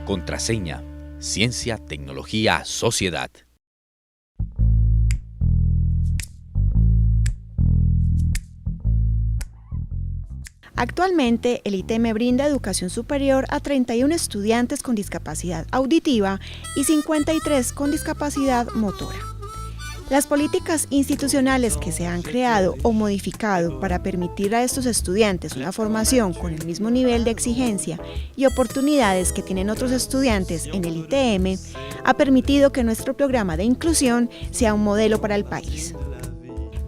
Contraseña, ciencia, tecnología, sociedad. Actualmente, el ITM brinda educación superior a 31 estudiantes con discapacidad auditiva y 53 con discapacidad motora. Las políticas institucionales que se han creado o modificado para permitir a estos estudiantes una formación con el mismo nivel de exigencia y oportunidades que tienen otros estudiantes en el ITM ha permitido que nuestro programa de inclusión sea un modelo para el país.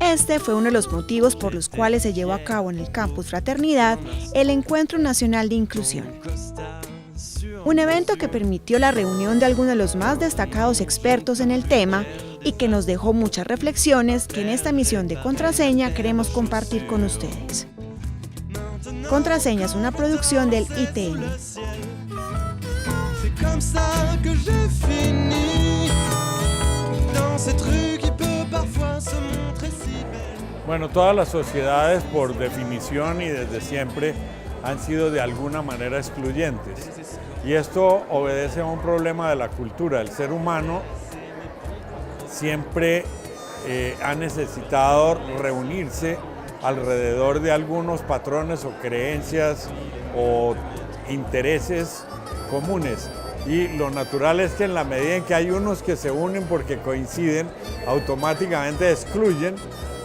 Este fue uno de los motivos por los cuales se llevó a cabo en el Campus Fraternidad el Encuentro Nacional de Inclusión. Un evento que permitió la reunión de algunos de los más destacados expertos en el tema y que nos dejó muchas reflexiones que en esta misión de Contraseña queremos compartir con ustedes. Contraseña es una producción del ITM. Bueno, todas las sociedades por definición y desde siempre han sido de alguna manera excluyentes. Y esto obedece a un problema de la cultura. El ser humano siempre ha necesitado reunirse alrededor de algunos patrones o creencias o intereses comunes. Y lo natural es que en la medida en que hay unos que se unen porque coinciden, automáticamente excluyen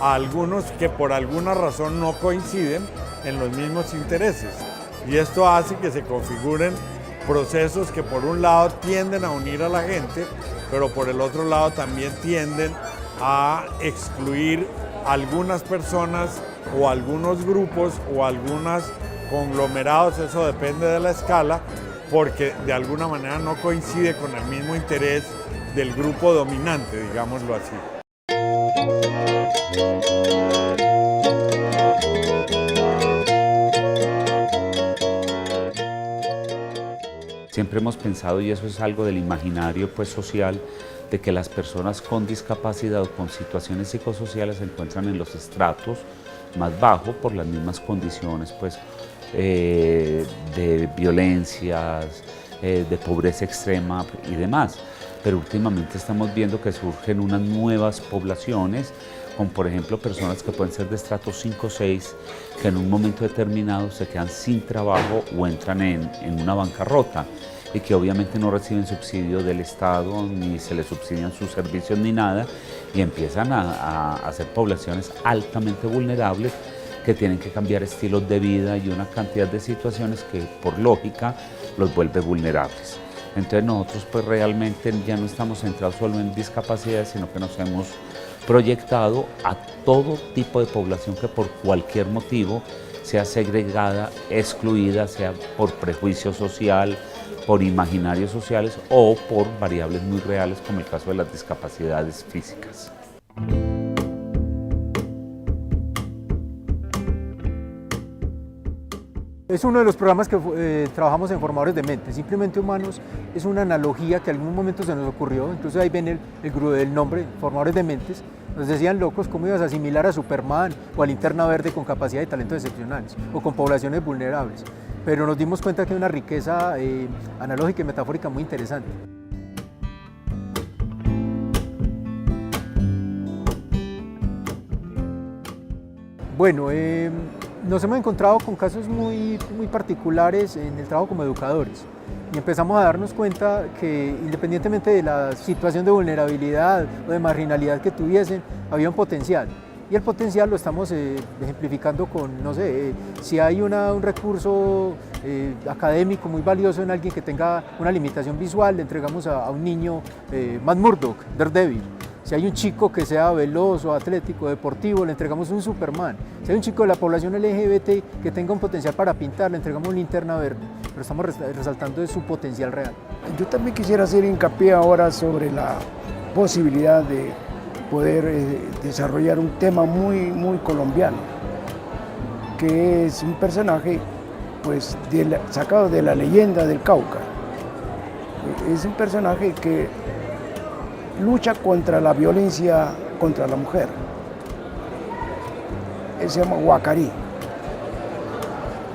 a algunos que por alguna razón no coinciden en los mismos intereses. Y esto hace que se configuren procesos que por un lado tienden a unir a la gente, pero por el otro lado también tienden a excluir a algunas personas o algunos grupos o algunos conglomerados, eso depende de la escala, porque de alguna manera no coincide con el mismo interés del grupo dominante, digámoslo así. Siempre hemos pensado, y eso es algo del imaginario social, de que las personas con discapacidad o con situaciones psicosociales se encuentran en los estratos más bajos por las mismas condiciones de violencias, de pobreza extrema y demás. Pero últimamente estamos viendo que surgen unas nuevas poblaciones, como por ejemplo personas que pueden ser de estratos 5 o 6, que en un momento determinado se quedan sin trabajo o entran en una bancarrota y que obviamente no reciben subsidio del Estado, ni se les subsidian sus servicios ni nada, y empiezan a ser poblaciones altamente vulnerables que tienen que cambiar estilos de vida y una cantidad de situaciones que por lógica los vuelve vulnerables. Entonces nosotros realmente ya no estamos centrados solo en discapacidad, sino que nos hemos proyectado a todo tipo de población que por cualquier motivo sea segregada, excluida, sea por prejuicio social, por imaginarios sociales o por variables muy reales como el caso de las discapacidades físicas. Es uno de los programas que trabajamos en Formadores de Mentes. Simplemente Humanos es una analogía que en algún momento se nos ocurrió, entonces ahí ven el nombre, Formadores de Mentes. Nos decían locos cómo ibas a asimilar a Superman o a Linterna Verde con capacidad y talentos excepcionales o con poblaciones vulnerables. Pero nos dimos cuenta que hay una riqueza analógica y metafórica muy interesante. Bueno, nos hemos encontrado con casos muy particulares en el trabajo como educadores y empezamos a darnos cuenta que independientemente de la situación de vulnerabilidad o de marginalidad que tuviesen, había un potencial. Y el potencial lo estamos ejemplificando con, no sé, si hay un recurso académico muy valioso en alguien que tenga una limitación visual, le entregamos a un niño Matt Murdock, Daredevil. Si hay un chico que sea veloz o atlético, deportivo, le entregamos un Superman. Si hay un chico de la población LGBT que tenga un potencial para pintar, le entregamos una Linterna Verde. Pero estamos resaltando de su potencial real. Yo también quisiera hacer hincapié ahora sobre posibilidad de poder desarrollar un tema muy colombiano, que es un personaje pues, sacado de la leyenda del Cauca. Es un personaje que lucha contra la violencia contra la mujer. Él se llama Guacarí.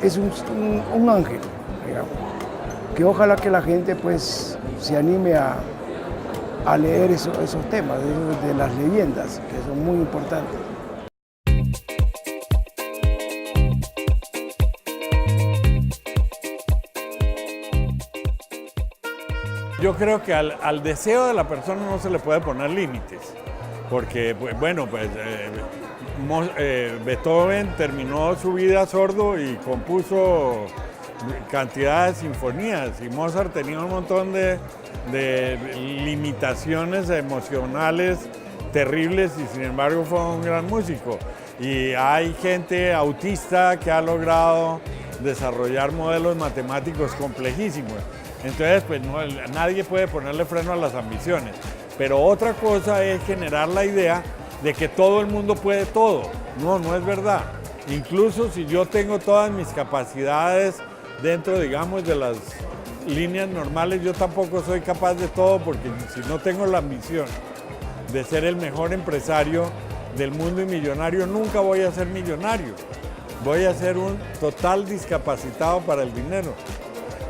Es un ángel, digamos, que ojalá que la gente pues, se anime a leer esos temas de las leyendas, que son muy importantes. Yo creo que al deseo de la persona no se le puede poner límites, porque bueno, pues Beethoven terminó su vida sordo y compuso cantidad de sinfonías, y Mozart tenía un montón de limitaciones emocionales terribles y sin embargo fue un gran músico. Y hay gente autista que ha logrado desarrollar modelos matemáticos complejísimos. Entonces, pues nadie puede ponerle freno a las ambiciones. Pero otra cosa es generar la idea de que todo el mundo puede todo. No, no es verdad. Incluso si yo tengo todas mis capacidades dentro, digamos, de las líneas normales, yo tampoco soy capaz de todo, porque si no tengo la ambición de ser el mejor empresario del mundo y millonario, nunca voy a ser millonario. Voy a ser un total discapacitado para el dinero.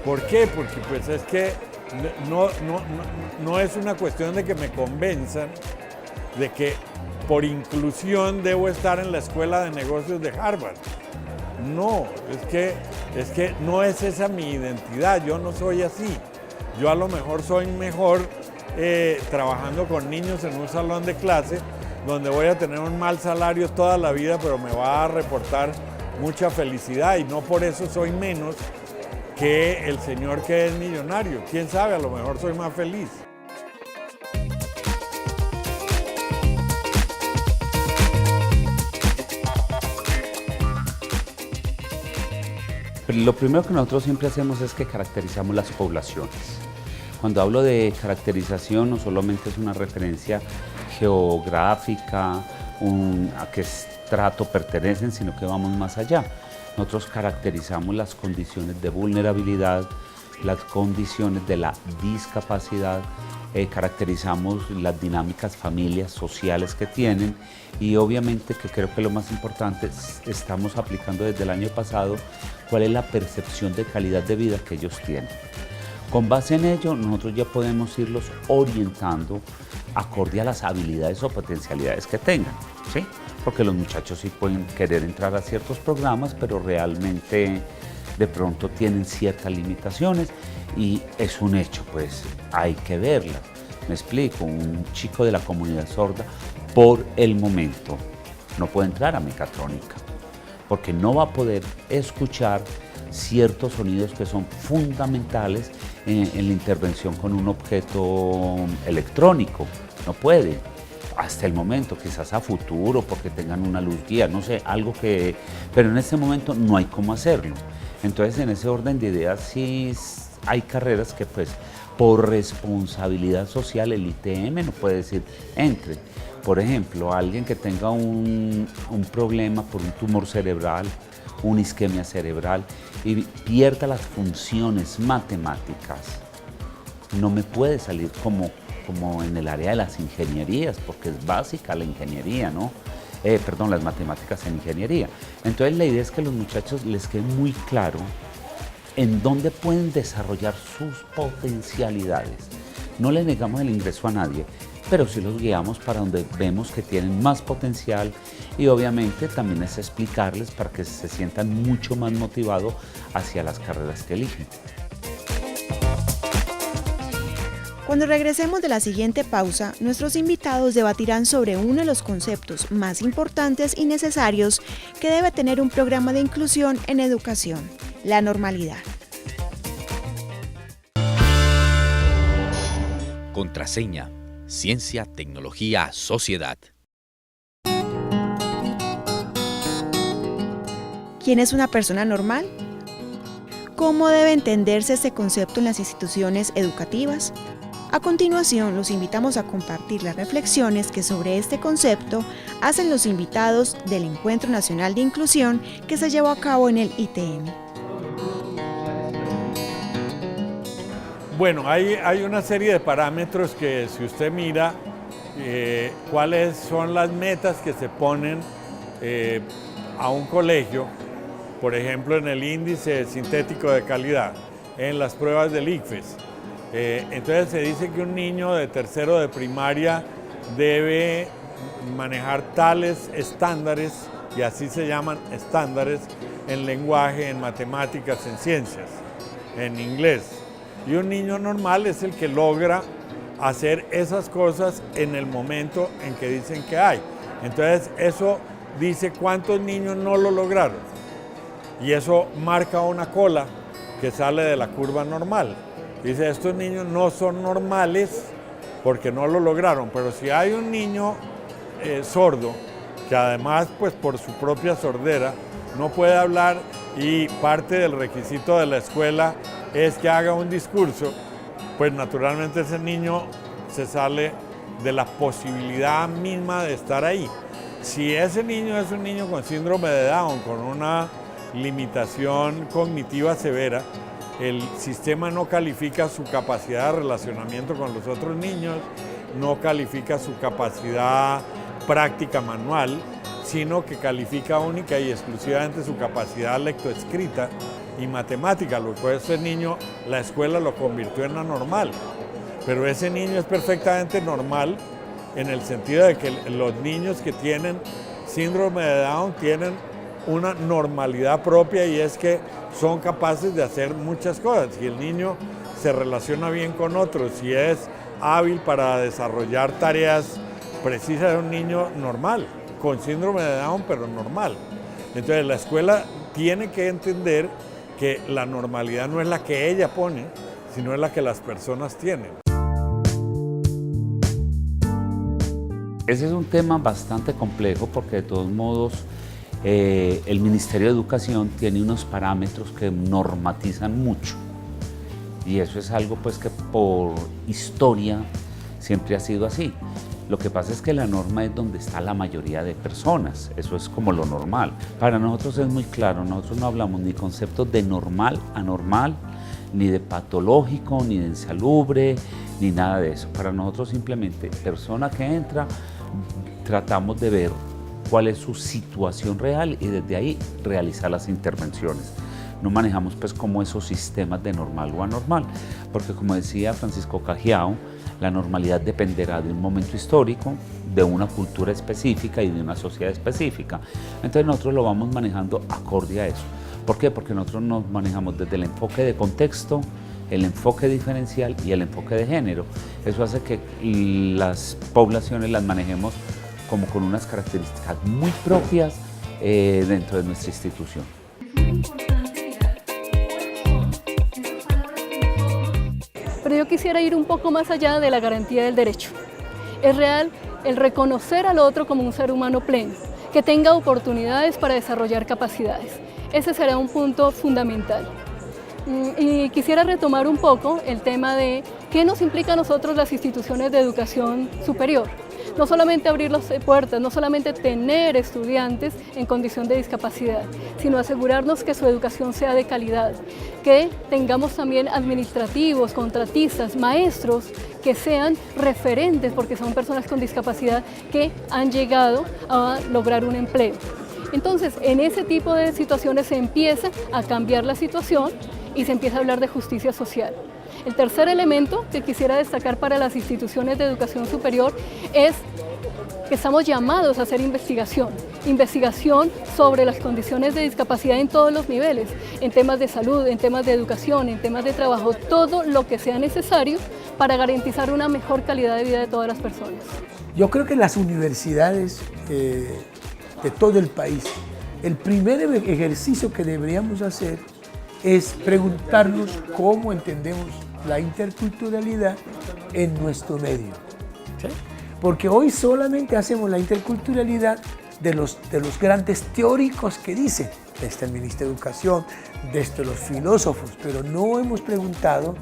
¿Por qué? Porque pues es que no es una cuestión de que me convenzan de que por inclusión debo estar en la escuela de negocios de Harvard. No, es que no es esa mi identidad, yo no soy así. Yo a lo mejor soy mejor trabajando con niños en un salón de clase, donde voy a tener un mal salario toda la vida, pero me va a reportar mucha felicidad, y no por eso soy menos que el señor que es millonario. ¿Quién sabe? A lo mejor soy más feliz. Lo primero que nosotros siempre hacemos es que caracterizamos las poblaciones. Cuando hablo de caracterización, no solamente es una referencia geográfica, a qué estrato pertenecen, sino que vamos más allá. Nosotros caracterizamos las condiciones de vulnerabilidad, las condiciones de la discapacidad, caracterizamos las dinámicas familias sociales que tienen, y obviamente, que creo que lo más importante, estamos aplicando desde el año pasado cuál es la percepción de calidad de vida que ellos tienen. Con base en ello, nosotros ya podemos irlos orientando acorde a las habilidades o potencialidades que tengan, ¿sí? Porque los muchachos sí pueden querer entrar a ciertos programas, pero realmente de pronto tienen ciertas limitaciones, y es un hecho, pues hay que verlas. Me explico, un chico de la comunidad sorda por el momento no puede entrar a mecatrónica, porque no va a poder escuchar ciertos sonidos que son fundamentales en la intervención con un objeto electrónico. No puede, hasta el momento, quizás a futuro, porque tengan una luz guía, no sé, algo que... Pero en este momento no hay cómo hacerlo. Entonces, en ese orden de ideas, sí hay carreras que, pues, por responsabilidad social, el ITM no puede decir entre. Por ejemplo, alguien que tenga un problema por un tumor cerebral, una isquemia cerebral, y pierda las funciones matemáticas, no me puede salir como en el área de las ingenierías, porque es básica la ingeniería, ¿no? Las matemáticas en ingeniería. Entonces la idea es que a los muchachos les quede muy claro en dónde pueden desarrollar sus potencialidades. No le negamos el ingreso a nadie, pero sí los guiamos para donde vemos que tienen más potencial, y obviamente también es explicarles para que se sientan mucho más motivados hacia las carreras que eligen. Cuando regresemos de la siguiente pausa, nuestros invitados debatirán sobre uno de los conceptos más importantes y necesarios que debe tener un programa de inclusión en educación: la normalidad. Contraseña: Ciencia, Tecnología, Sociedad. ¿Quién es una persona normal? ¿Cómo debe entenderse este concepto en las instituciones educativas? A continuación, los invitamos a compartir las reflexiones que sobre este concepto hacen los invitados del Encuentro Nacional de Inclusión que se llevó a cabo en el ITM. Bueno, hay una serie de parámetros que si usted mira cuáles son las metas que se ponen a un colegio, por ejemplo en el índice sintético de calidad, en las pruebas del ICFES. Entonces se dice que un niño de tercero de primaria debe manejar tales estándares, y así se llaman estándares, en lenguaje, en matemáticas, en ciencias, en inglés. Y un niño normal es el que logra hacer esas cosas en el momento en que dicen que hay. Entonces eso dice cuántos niños no lo lograron. Y eso marca una cola que sale de la curva normal. Dice, estos niños no son normales porque no lo lograron, pero si hay un niño sordo, que además pues por su propia sordera no puede hablar y parte del requisito de la escuela es que haga un discurso, pues naturalmente ese niño se sale de la posibilidad misma de estar ahí. Si ese niño es un niño con síndrome de Down, con una limitación cognitiva severa, el sistema no califica su capacidad de relacionamiento con los otros niños, no califica su capacidad práctica manual, sino que califica única y exclusivamente su capacidad lectoescrita y matemática. Lo que ese niño, la escuela lo convirtió en anormal, pero ese niño es perfectamente normal en el sentido de que los niños que tienen síndrome de Down tienen una normalidad propia, y es que son capaces de hacer muchas cosas. Si el niño se relaciona bien con otros, si es hábil para desarrollar tareas precisas, de un niño normal, con síndrome de Down, pero normal. Entonces la escuela tiene que entender que la normalidad no es la que ella pone, sino es la que las personas tienen. Ese es un tema bastante complejo porque de todos modos el Ministerio de Educación tiene unos parámetros que normatizan mucho, y eso es algo pues que por historia siempre ha sido así. Lo que pasa es que la norma es donde está la mayoría de personas, eso es como lo normal. Para nosotros es muy claro, nosotros no hablamos ni conceptos de normal, anormal, ni de patológico, ni de insalubre, ni nada de eso. Para nosotros simplemente persona que entra, tratamos de ver cuál es su situación real y desde ahí realizar las intervenciones. No manejamos pues como esos sistemas de normal o anormal, porque como decía Francisco Cajiao, la normalidad dependerá de un momento histórico, de una cultura específica y de una sociedad específica. Entonces nosotros lo vamos manejando acorde a eso. ¿Por qué? Porque nosotros nos manejamos desde el enfoque de contexto, el enfoque diferencial y el enfoque de género. Eso hace que las poblaciones las manejemos como con unas características muy propias dentro de nuestra institución. Pero yo quisiera ir un poco más allá de la garantía del derecho. Es real el reconocer al otro como un ser humano pleno, que tenga oportunidades para desarrollar capacidades. Ese será un punto fundamental. Y quisiera retomar un poco el tema de qué nos implica a nosotros las instituciones de educación superior. No solamente abrir las puertas, no solamente tener estudiantes en condición de discapacidad, sino asegurarnos que su educación sea de calidad, que tengamos también administrativos, contratistas, maestros que sean referentes porque son personas con discapacidad que han llegado a lograr un empleo. Entonces, en ese tipo de situaciones se empieza a cambiar la situación y se empieza a hablar de justicia social. El tercer elemento que quisiera destacar para las instituciones de educación superior es que estamos llamados a hacer investigación sobre las condiciones de discapacidad en todos los niveles, en temas de salud, en temas de educación, en temas de trabajo, todo lo que sea necesario para garantizar una mejor calidad de vida de todas las personas. Yo creo que las universidades de todo el país, el primer ejercicio que deberíamos hacer es preguntarnos cómo entendemos la interculturalidad en nuestro medio. ¿Sí? Porque hoy solamente hacemos la interculturalidad de los grandes teóricos que dicen, desde el Ministerio de Educación, desde los filósofos, pero no hemos preguntado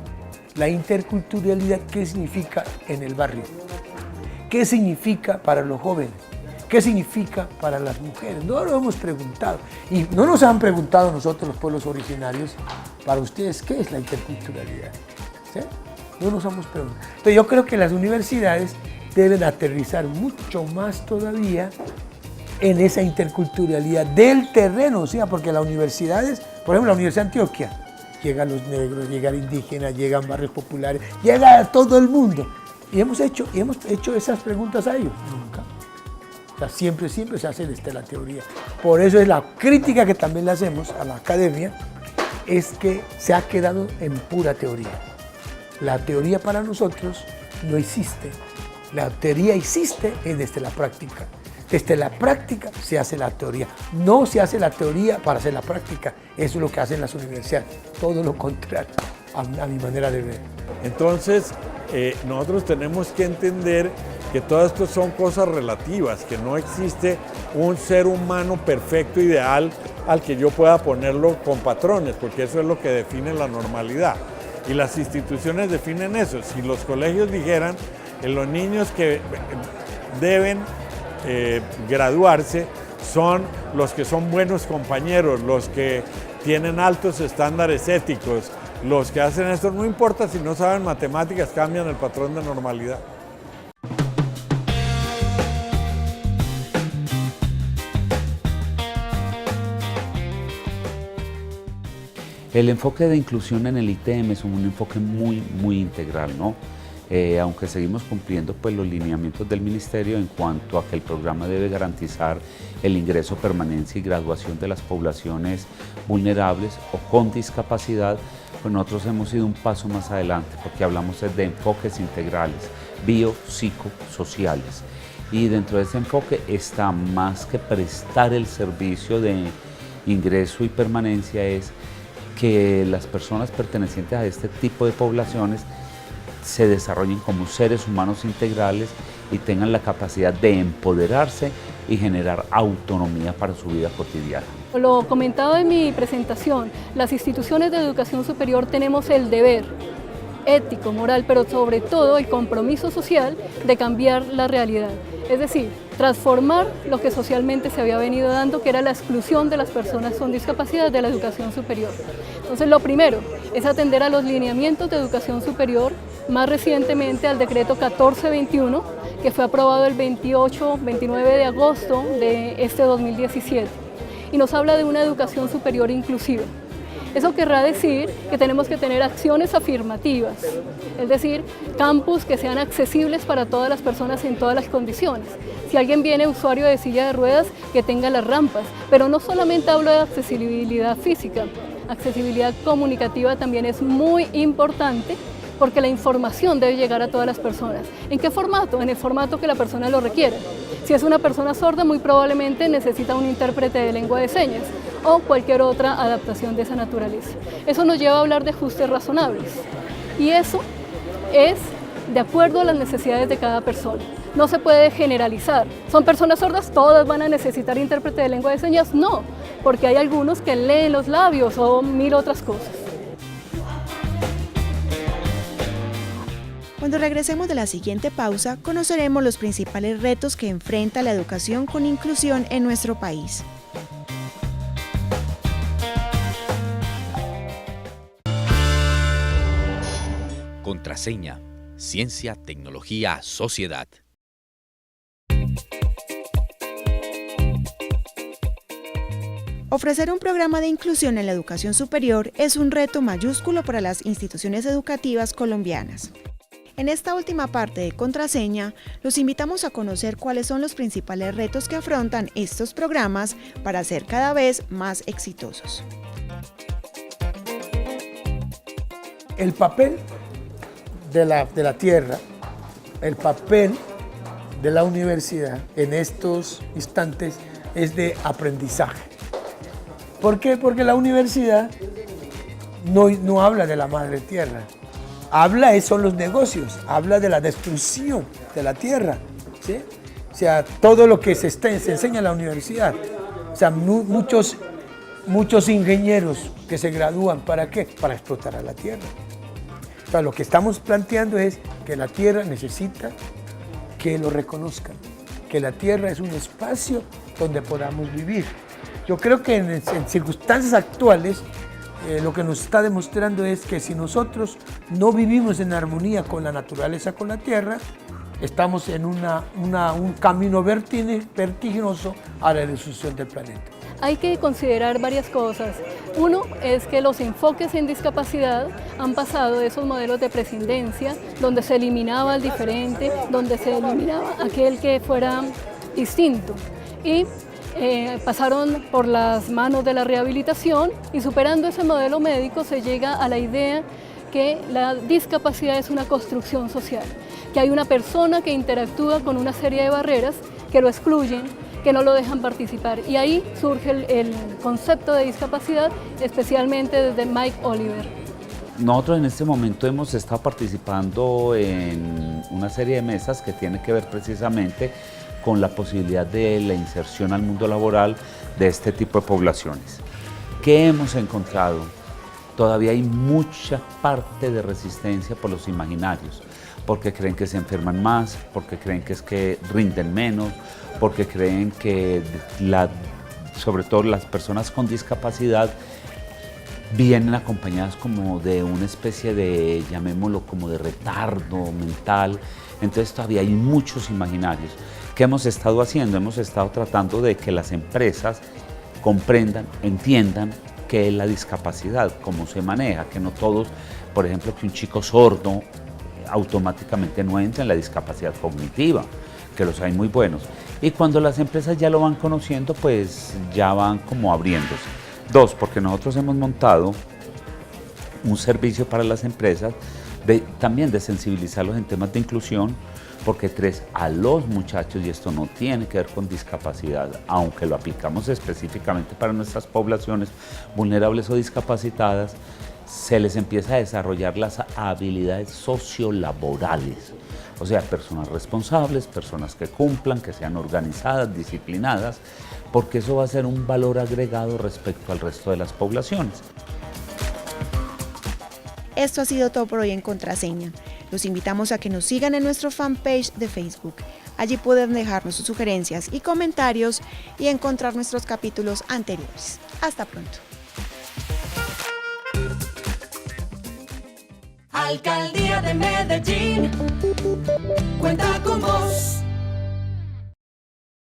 la interculturalidad, ¿qué significa en el barrio? ¿Qué significa para los jóvenes? ¿Qué significa para las mujeres? No lo hemos preguntado. Y no nos han preguntado nosotros, los pueblos originarios, para ustedes, ¿qué es la interculturalidad? ¿Sí? No nos hemos preguntado. Pero yo creo que las universidades deben aterrizar mucho más todavía en esa interculturalidad del terreno, ¿sí? Porque las universidades, por ejemplo, la Universidad de Antioquia, llegan los negros, llegan indígenas, llegan barrios populares, llega a todo el mundo. Y hemos hecho esas preguntas a ellos. Nunca. O sea, siempre se hace desde la teoría. Por eso es la crítica que también le hacemos a la academia, es que se ha quedado en pura teoría. La teoría para nosotros no existe. La teoría existe desde la práctica. Desde la práctica se hace la teoría. No se hace la teoría para hacer la práctica. Eso es lo que hacen las universidades. Todo lo contrario, a mi manera de ver. Entonces, nosotros tenemos que entender que todo esto son cosas relativas, que no existe un ser humano perfecto, ideal, al que yo pueda ponerlo con patrones, porque eso es lo que define la normalidad. Y las instituciones definen eso. Si los colegios dijeran que los niños que deben graduarse son los que son buenos compañeros, los que tienen altos estándares éticos, los que hacen esto, no importa si no saben matemáticas, cambian el patrón de normalidad. El enfoque de inclusión en el ITM es un enfoque muy integral, ¿no? Aunque seguimos cumpliendo pues, los lineamientos del Ministerio en cuanto a que el programa debe garantizar el ingreso, permanencia y graduación de las poblaciones vulnerables o con discapacidad, pues nosotros hemos ido un paso más adelante porque hablamos de enfoques integrales, biopsicosociales. Y dentro de ese enfoque está más que prestar el servicio de ingreso y permanencia, es que las personas pertenecientes a este tipo de poblaciones se desarrollen como seres humanos integrales y tengan la capacidad de empoderarse y generar autonomía para su vida cotidiana. Lo comentado en mi presentación, las instituciones de educación superior tenemos el deber ético, moral, pero sobre todo el compromiso social de cambiar la realidad. Es decir, transformar lo que socialmente se había venido dando, que era la exclusión de las personas con discapacidad de la educación superior. Entonces, lo primero es atender a los lineamientos de educación superior, más recientemente al decreto 1421, que fue aprobado el 29 de agosto de este 2017, y nos habla de una educación superior inclusiva. Eso querrá decir que tenemos que tener acciones afirmativas, es decir, campus que sean accesibles para todas las personas en todas las condiciones. Si alguien viene usuario de silla de ruedas, que tenga las rampas, pero no solamente hablo de accesibilidad física, accesibilidad comunicativa también es muy importante, porque la información debe llegar a todas las personas. ¿En qué formato? En el formato que la persona lo requiera. Si es una persona sorda, muy probablemente necesita un intérprete de lengua de señas o cualquier otra adaptación de esa naturaleza. Eso nos lleva a hablar de ajustes razonables y eso es de acuerdo a las necesidades de cada persona. No se puede generalizar. ¿Son personas sordas? ¿Todas van a necesitar intérprete de lengua de señas? No, porque hay algunos que leen los labios o mil otras cosas. Cuando regresemos de la siguiente pausa, conoceremos los principales retos que enfrenta la educación con inclusión en nuestro país. Contraseña, ciencia, tecnología, sociedad. Ofrecer un programa de inclusión en la educación superior es un reto mayúsculo para las instituciones educativas colombianas. En esta última parte de Contraseña, los invitamos a conocer cuáles son los principales retos que afrontan estos programas para ser cada vez más exitosos. El papel de la tierra, el papel de la universidad en estos instantes es de aprendizaje. ¿Por qué? Porque la universidad no habla de la madre tierra. Son los negocios, habla de la destrucción de la tierra, ¿sí? O sea, todo lo que se enseña en la universidad. O sea, muchos ingenieros que se gradúan, ¿para qué? Para explotar a la tierra. Entonces, lo que estamos planteando es que la tierra necesita que lo reconozcan, que la tierra es un espacio donde podamos vivir. Yo creo que en circunstancias actuales lo que nos está demostrando es que si nosotros no vivimos en armonía con la naturaleza, con la tierra, estamos en un camino vertiginoso a la destrucción del planeta. Hay que considerar varias cosas. Uno es que los enfoques en discapacidad han pasado de esos modelos de prescindencia, donde se eliminaba al diferente, donde se eliminaba aquel que fuera distinto, y pasaron por las manos de la rehabilitación, y superando ese modelo médico se llega a la idea que la discapacidad es una construcción social, que hay una persona que interactúa con una serie de barreras que lo excluyen, que no lo dejan participar. Y ahí surge el concepto de discapacidad, especialmente desde Mike Oliver. Nosotros en este momento hemos estado participando en una serie de mesas que tiene que ver precisamente con la posibilidad de la inserción al mundo laboral de este tipo de poblaciones. ¿Qué hemos encontrado? Todavía hay mucha parte de resistencia por los imaginarios, porque creen que se enferman más, porque creen que es que rinden menos, porque creen que sobre todo las personas con discapacidad vienen acompañadas como de una especie de, llamémoslo como de retardo mental. Entonces todavía hay muchos imaginarios. ¿Qué hemos estado haciendo? Hemos estado tratando de que las empresas comprendan, entiendan qué es la discapacidad, cómo se maneja, que no todos, por ejemplo, que un chico sordo automáticamente no entra en la discapacidad cognitiva, que los hay muy buenos. Y cuando las empresas ya lo van conociendo, pues ya van como abriéndose. Dos, porque nosotros hemos montado un servicio para las empresas también de sensibilizarlos en temas de inclusión, porque tres, a los muchachos, y esto no tiene que ver con discapacidad, aunque lo aplicamos específicamente para nuestras poblaciones vulnerables o discapacitadas, se les empieza a desarrollar las habilidades sociolaborales, o sea, personas responsables, personas que cumplan, que sean organizadas, disciplinadas, porque eso va a ser un valor agregado respecto al resto de las poblaciones. Esto ha sido todo por hoy en Contraseña. Los invitamos a que nos sigan en nuestro fanpage de Facebook. Allí pueden dejarnos sus sugerencias y comentarios y encontrar nuestros capítulos anteriores. Hasta pronto. Alcaldía de Medellín, cuenta con vos.